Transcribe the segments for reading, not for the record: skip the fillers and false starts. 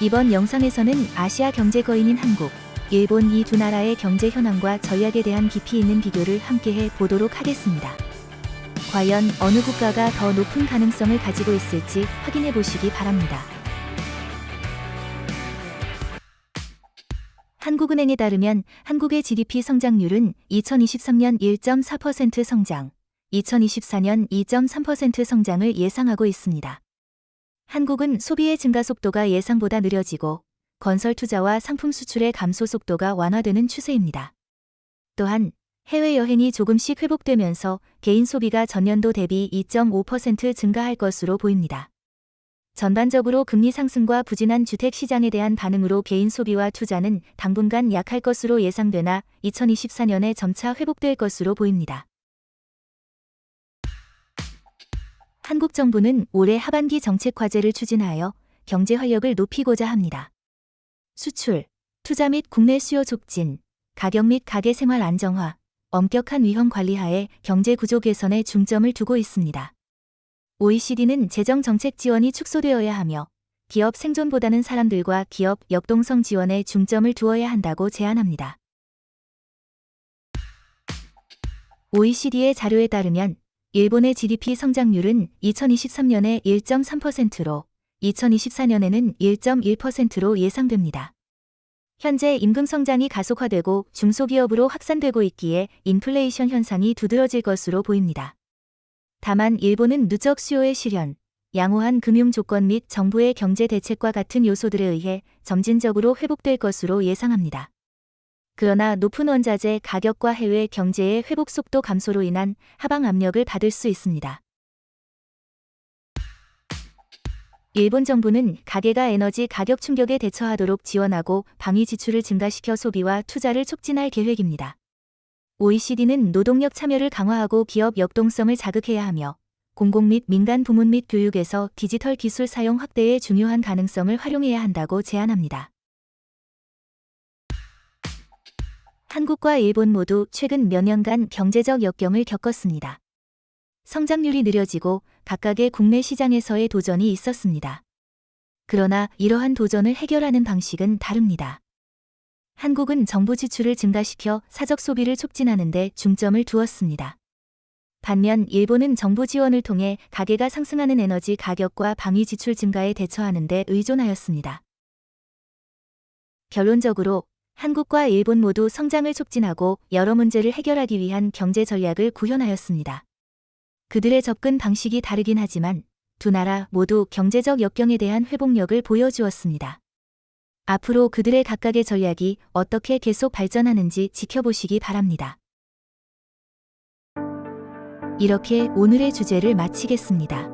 이번 영상에서는 아시아 경제 거인인 한국, 일본 이 두 나라의 경제 현황과 전략에 대한 깊이 있는 비교를 함께해 보도록 하겠습니다. 과연 어느 국가가 더 높은 가능성을 가지고 있을지 확인해 보시기 바랍니다. 한국은행에 따르면 한국의 GDP 성장률은 2023년 1.4% 성장, 2024년 2.3% 성장을 예상하고 있습니다. 한국은 소비의 증가 속도가 예상보다 느려지고 건설 투자와 상품 수출의 감소 속도가 완화되는 추세입니다. 또한 해외여행이 조금씩 회복되면서 개인 소비가 전년도 대비 2.5% 증가할 것으로 보입니다. 전반적으로 금리 상승과 부진한 주택 시장에 대한 반응으로 개인 소비와 투자는 당분간 약할 것으로 예상되나 2024년에 점차 회복될 것으로 보입니다. 한국 정부는 올해 하반기 정책 과제를 추진하여 경제 활력을 높이고자 합니다. 수출, 투자 및 국내 수요 촉진, 가격 및 가계 생활 안정화, 엄격한 위험 관리하에 경제 구조 개선에 중점을 두고 있습니다. OECD는 재정 정책 지원이 축소되어야 하며 기업 생존보다는 사람들과 기업 역동성 지원에 중점을 두어야 한다고 제안합니다. OECD의 자료에 따르면 일본의 GDP 성장률은 2023년에 1.3%로 2024년에는 1.1%로 예상됩니다. 현재 임금 성장이 가속화되고 중소기업으로 확산되고 있기에 인플레이션 현상이 두드러질 것으로 보입니다. 다만 일본은 누적 수요의 실현, 양호한 금융 조건 및 정부의 경제 대책과 같은 요소들에 의해 점진적으로 회복될 것으로 예상합니다. 그러나 높은 원자재 가격과 해외 경제의 회복 속도 감소로 인한 하방 압력을 받을 수 있습니다. 일본 정부는 가계가 에너지 가격 충격에 대처하도록 지원하고 방위 지출을 증가시켜 소비와 투자를 촉진할 계획입니다. OECD는 노동력 참여를 강화하고 기업 역동성을 자극해야 하며 공공 및 민간 부문 및 교육에서 디지털 기술 사용 확대에 중요한 가능성을 활용해야 한다고 제안합니다. 한국과 일본 모두 최근 몇 년간 경제적 역경을 겪었습니다. 성장률이 느려지고 각각의 국내 시장에서의 도전이 있었습니다. 그러나 이러한 도전을 해결하는 방식은 다릅니다. 한국은 정부 지출을 증가시켜 사적 소비를 촉진하는 데 중점을 두었습니다. 반면 일본은 정부 지원을 통해 가계가 상승하는 에너지 가격과 방위 지출 증가에 대처하는 데 의존하였습니다. 결론적으로 한국과 일본 모두 성장을 촉진하고 여러 문제를 해결하기 위한 경제 전략을 구현하였습니다. 그들의 접근 방식이 다르긴 하지만 두 나라 모두 경제적 역경에 대한 회복력을 보여주었습니다. 앞으로 그들의 각각의 전략이 어떻게 계속 발전하는지 지켜보시기 바랍니다. 이렇게 오늘의 주제를 마치겠습니다.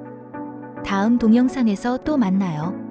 다음 동영상에서 또 만나요.